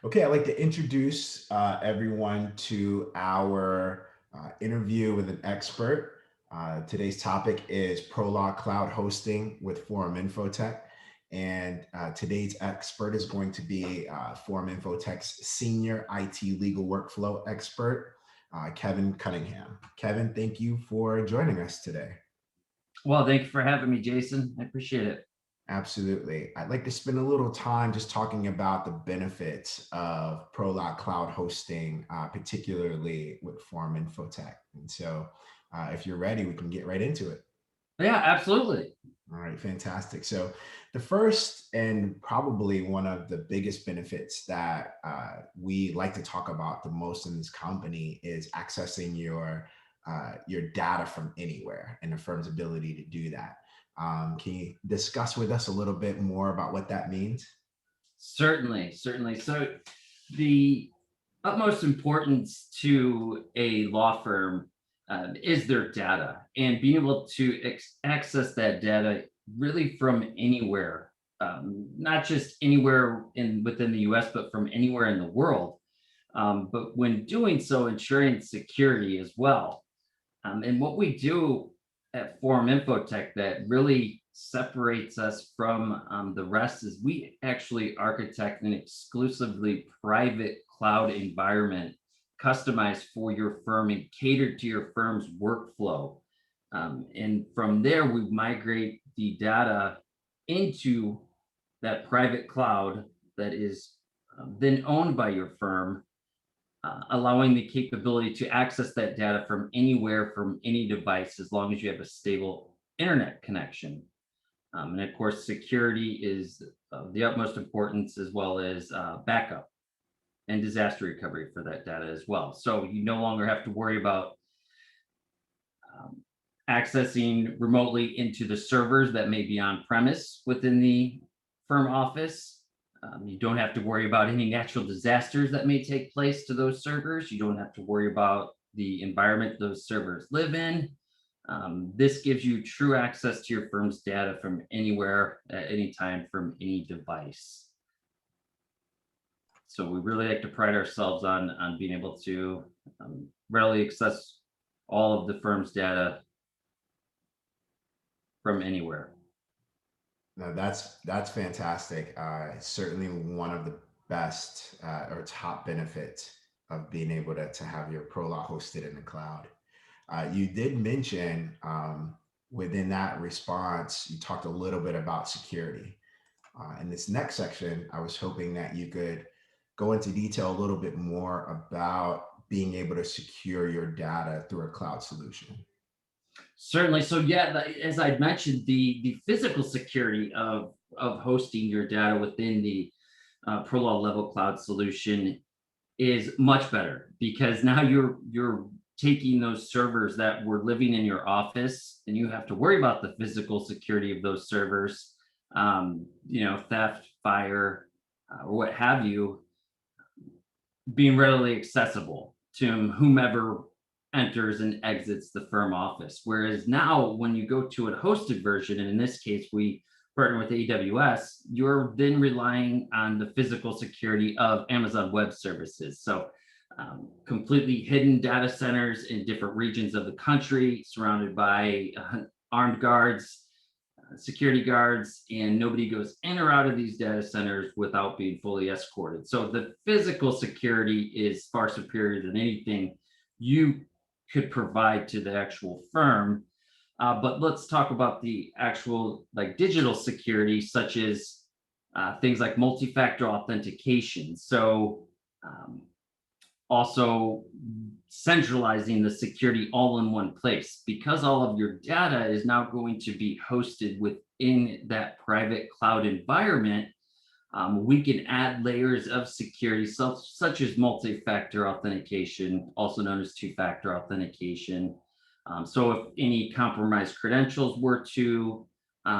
Okay, I'd like to introduce everyone to our interview with an expert. Today's topic is ProLaw Cloud Hosting with Forum Infotech. And today's expert is going to be Forum Infotech's senior IT legal workflow expert, Kevin Cunningham. Kevin, thank you for joining us today. Well, thank you for having me, Jason. I appreciate it. Absolutely. I'd like to spend a little time just talking about the benefits of ProLaw cloud hosting, particularly with Form Infotech. And so, if you're ready, we can get right into it. Yeah, absolutely. All right, fantastic. So, the first and probably one of the biggest benefits that we like to talk about the most in this company is accessing your data from anywhere and the firm's ability to do that. Can you discuss with us a little bit more about what that means? Certainly, certainly. So the utmost importance to a law firm is their data and being able to access that data really from anywhere, not just anywhere within the US, but from anywhere in the world. But when doing so, ensuring security as well. And what we do at Forum Infotech that really separates us from the rest is we actually architect an exclusively private cloud environment customized for your firm and catered to your firm's workflow. And from there, we migrate the data into that private cloud that is then owned by your firm, allowing the capability to access that data from anywhere, from any device, as long as you have a stable internet connection. And of course, security is of the utmost importance, as well as backup and disaster recovery for that data as well. So you no longer have to worry about um, accessing remotely into the servers that may be on premise within the firm office. You don't have to worry about any natural disasters that may take place to those servers. You don't have to worry about the environment those servers live in. This gives you true access to your firm's data from anywhere, at any time, from any device. So we really like to pride ourselves on being able to readily access all of the firm's data from anywhere. No, that's fantastic. Certainly one of the best or top benefits of being able to have your ProLaw hosted in the cloud. You did mention within that response, you talked a little bit about security. In this next section, I was hoping that you could go into detail a little bit more about being able to secure your data through a cloud solution. Certainly. So yeah, as I mentioned, the physical security of hosting your data within the ProLaw level cloud solution is much better because now you're taking those servers that were living in your office and you have to worry about the physical security of those servers, theft, fire, or what have you, being readily accessible to whomever enters and exits the firm office. Whereas now, when you go to a hosted version, and in this case, we partner with AWS, you're then relying on the physical security of Amazon Web Services. So, completely hidden data centers in different regions of the country, surrounded by armed guards, security guards, and nobody goes in or out of these data centers without being fully escorted. So the physical security is far superior than anything you could provide to the actual firm. But let's talk about the actual like digital security, such as things like multi-factor authentication. So also centralizing the security all in one place because all of your data is now going to be hosted within that private cloud environment. We can add layers of security such as multi-factor authentication, also known as two-factor authentication. So if any compromised credentials were to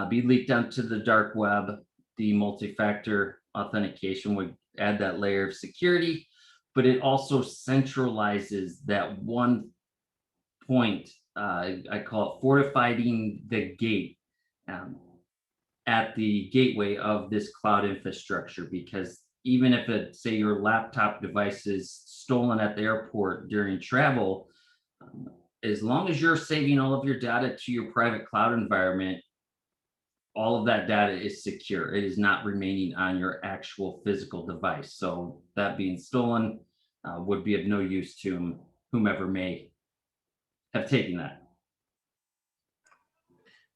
be leaked onto the dark web, the multi-factor authentication would add that layer of security, but it also centralizes that one point. I call it fortifying the gate um, at the gateway of this cloud infrastructure, because even if it say your laptop device is stolen at the airport during travel, um, as long as you're saving all of your data to your private cloud environment, all of that data is secure. It is not remaining on your actual physical device. So that being stolen would be of no use to whomever may have taken that.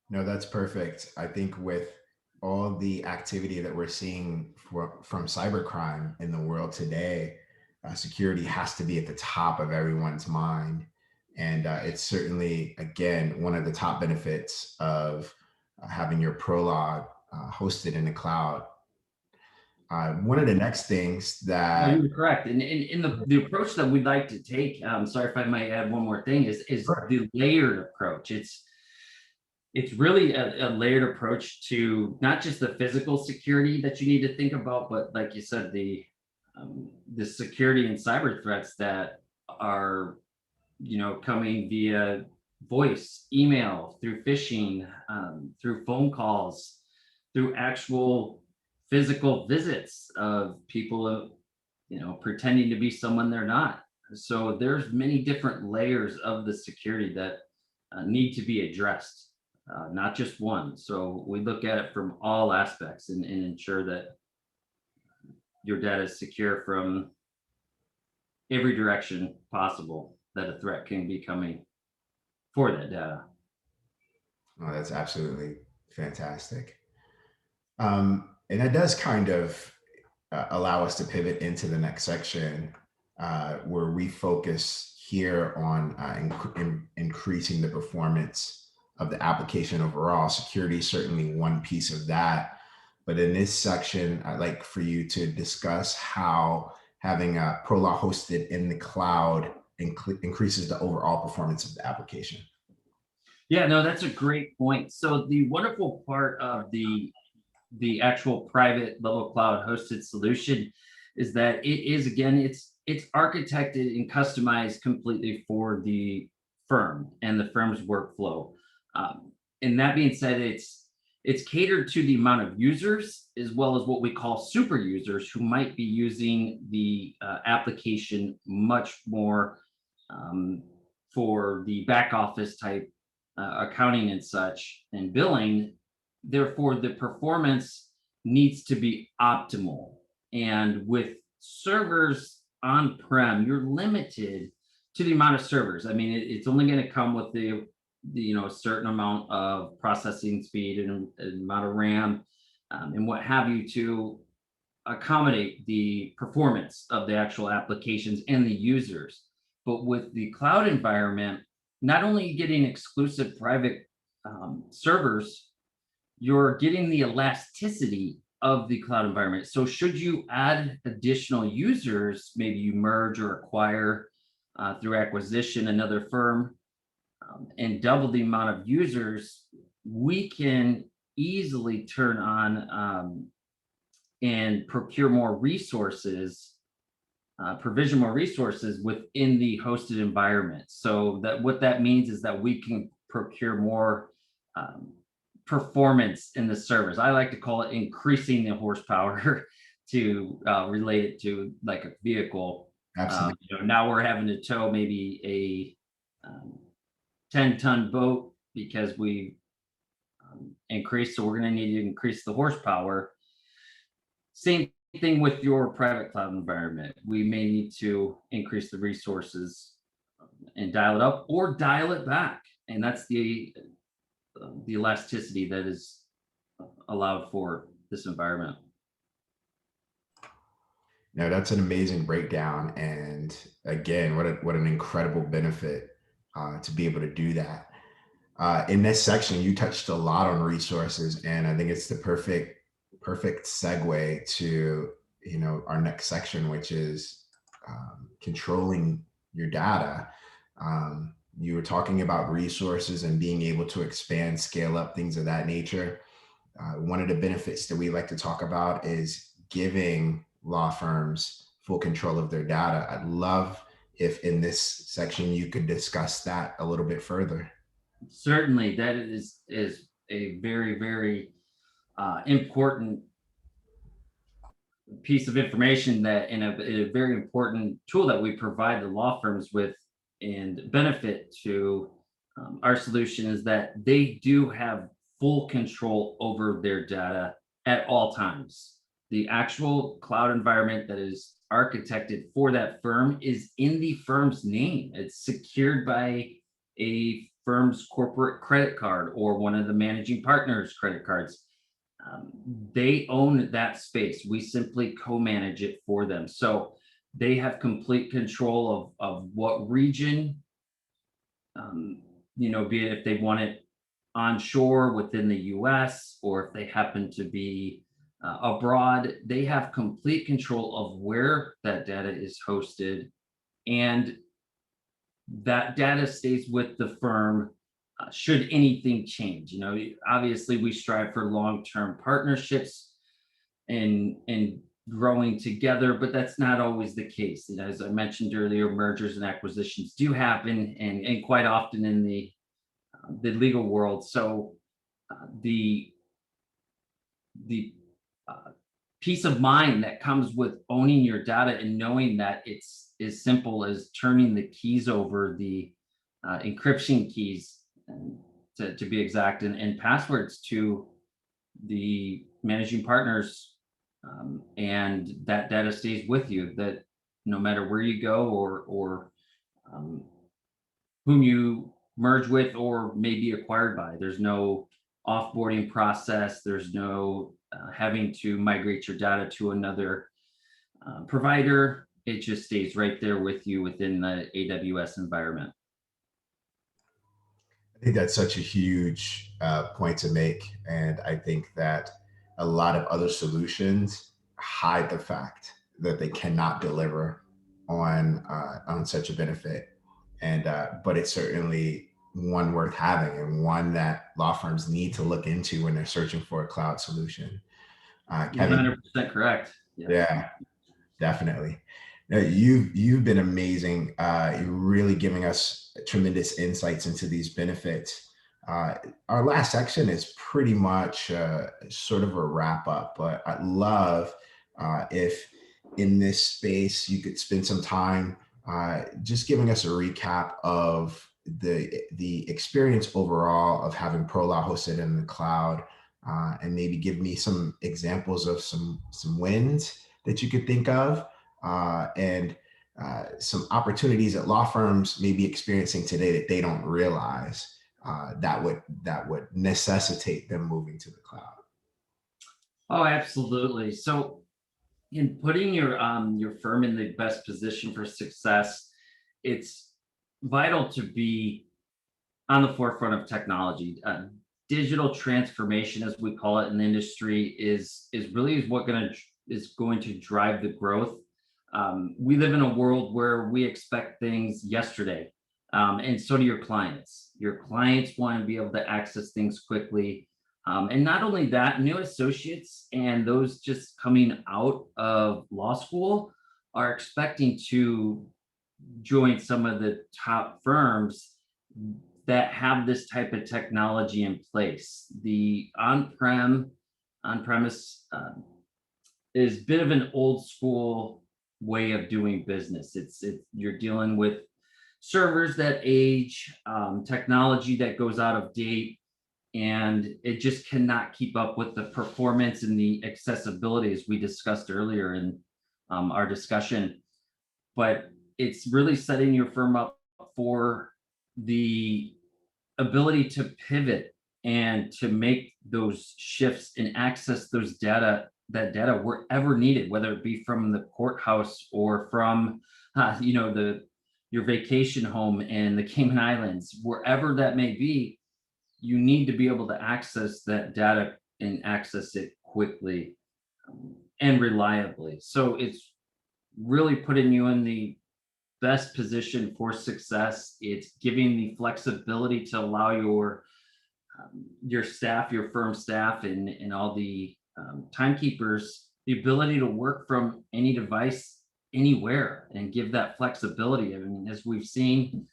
No, that's perfect. I think with all the activity that we're seeing from cybercrime in the world today, security has to be at the top of everyone's mind. And it's certainly, again, one of the top benefits of having your ProLaw hosted in the cloud. One of the next things No, that, you're correct. And in the approach that we'd like to take, sorry if I might add one more thing, is sure, the layered approach. It's really a layered approach to not just the physical security that you need to think about, but like you said, the security and cyber threats that are coming via voice, email, through phishing, through phone calls, through actual physical visits of people, pretending to be someone they're not. So there's many different layers of the security that need to be addressed, not just one. So we look at it from all aspects and ensure that your data is secure from every direction possible that a threat can be coming for that data. oh, that's absolutely fantastic. And that does kind of allow us to pivot into the next section where we focus here on increasing the performance of the application overall. Security is certainly one piece of that. But in this section, I'd like for you to discuss how having a ProLaw hosted in the cloud increases the overall performance of the application. Yeah, no, that's a great point. So the wonderful part of the actual private level cloud hosted solution is that it is, again, it's architected and customized completely for the firm and the firm's workflow. And that being said, it's catered to the amount of users as well as what we call super users who might be using the application much more um, for the back office type accounting and such and billing. Therefore, the performance needs to be optimal. And with servers on prem, you're limited to the amount of servers. I mean, it's only going to come with a certain amount of processing speed and amount of RAM and what have you to accommodate the performance of the actual applications and the users. But with the cloud environment, not only are you getting exclusive private servers, you're getting the elasticity of the cloud environment. So should you add additional users, maybe you merge or acquire through acquisition another firm and double the amount of users, we can easily turn on and procure more resources, provision more resources within the hosted environment. So that what that means is that we can procure more performance in the servers. I like to call it increasing the horsepower to relate it to like a vehicle. Absolutely. Now we're having to tow maybe a 10-ton boat because we increased, so we're going to need to increase the horsepower. Same thing with your private cloud environment. We may need to increase the resources and dial it up or dial it back. And that's the elasticity that is allowed for this environment. No, that's an amazing breakdown. And again, what an incredible benefit to be able to do that. In this section, you touched a lot on resources, and I think it's the perfect segue to our next section, which is controlling your data. You were talking about resources and being able to expand, scale up, things of that nature. One of the benefits that we like to talk about is giving law firms full control of their data. I'd love if in this section you could discuss that a little bit further. Certainly, that is a very, very important piece of information that, and a very important tool that we provide the law firms with and benefit to our solution is that they do have full control over their data at all times. The actual cloud environment that is architected for that firm is in the firm's name. It's secured by a firm's corporate credit card or one of the managing partners' credit cards. um, they own that space. We simply co-manage it for them. So they have complete control of what region, um, be it if they want it onshore within the US or if they happen to be abroad, they have complete control of where that data is hosted, and that data stays with the firm should anything change. Obviously we strive for long-term partnerships and growing together, but that's not always the case. As I mentioned earlier, mergers and acquisitions do happen, and quite often in the legal world. So the the uh, peace of mind that comes with owning your data and knowing that it's as simple as turning the keys over, the encryption keys, and to be exact, and passwords to the managing partners, and that data stays with you. That no matter where you go or um, whom you merge with or may be acquired by, there's no offboarding process. There's no having to migrate your data to another provider. It just stays right there with you within the AWS environment. I think that's such a huge point to make. And I think that a lot of other solutions hide the fact that they cannot deliver on such a benefit. And but it's certainly one worth having and one that law firms need to look into when they're searching for a cloud solution. You're Kevin, 100% correct. Yep. yeah, definitely. No, you've been amazing. You're really giving us tremendous insights into these benefits. Our last section is pretty much sort of a wrap up, but I'd love if in this space you could spend some time just giving us a recap of the experience overall of having ProLaw hosted in the cloud, and maybe give me some examples of some wins that you could think of, and some opportunities that law firms may be experiencing today that they don't realize, that would necessitate them moving to the cloud. Oh, absolutely. So in putting your firm in the best position for success, it's vital to be on the forefront of technology. Digital transformation, as we call it in the industry, is really is going to drive the growth. We live in a world where we expect things yesterday, and so do your clients. Your clients want to be able to access things quickly, and not only that, new associates and those just coming out of law school are expecting to join some of the top firms that have this type of technology in place. The on-premise is a bit of an old school way of doing business. You're dealing with servers that age, technology that goes out of date, and it just cannot keep up with the performance and the accessibility as we discussed earlier in our discussion. But it's really setting your firm up for the ability to pivot and to make those shifts and access that data wherever needed, whether it be from the courthouse or from the your vacation home in the Cayman Islands, wherever that may be. You need to be able to access that data and access it quickly, and reliably. So it's really putting you in the best position for success. It's giving the flexibility to allow your staff, your firm staff, and all the timekeepers the ability to work from any device anywhere and give that flexibility. I mean, as we've seen,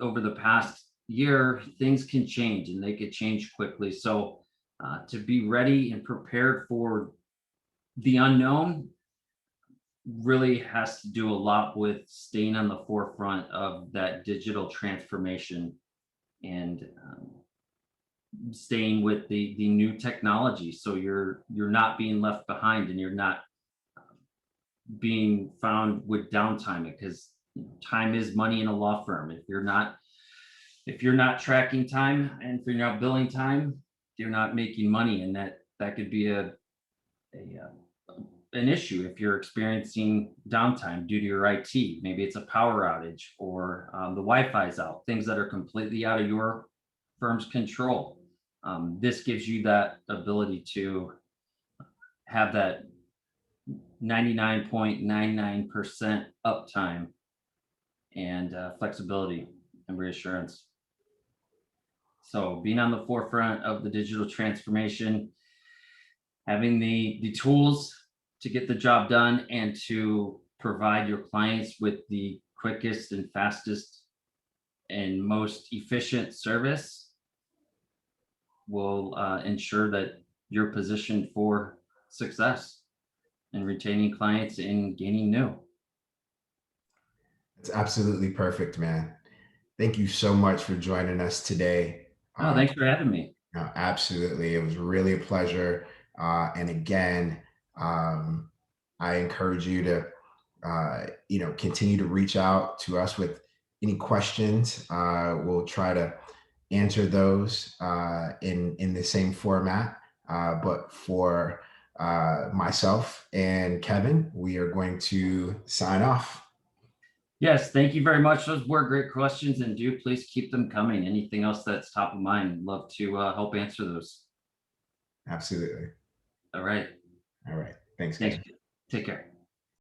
over the past year, things can change and they could change quickly. So to be ready and prepared for The unknown really has to do a lot with staying on the forefront of that digital transformation and staying with the new technology, so you're not being left behind and you're not being found with downtime, because time is money in a law firm. If you're not tracking time and if you're not billing time, you're not making money, and that could be a an issue if you're experiencing downtime due to your IT. Maybe it's a power outage or the Wi-Fi's out, things that are completely out of your firm's control. This gives you that ability to have that 99.99% uptime and flexibility and reassurance. So being on the forefront of the digital transformation, having the tools to get the job done and to provide your clients with the quickest and fastest and most efficient service will ensure that you're positioned for success and retaining clients and gaining new. It's absolutely perfect, man. Thank you so much for joining us today. Oh, thanks for having me. No, absolutely. It was really a pleasure. And again, um, I encourage you to, continue to reach out to us with any questions. We'll try to answer those in the same format. But for myself and Kevin, we are going to sign off. Yes, thank you very much. Those were great questions, and do please keep them coming. Anything else that's top of mind, love to help answer those. Absolutely. All right. All right. Thanks, Thanks. Kevin. Take care.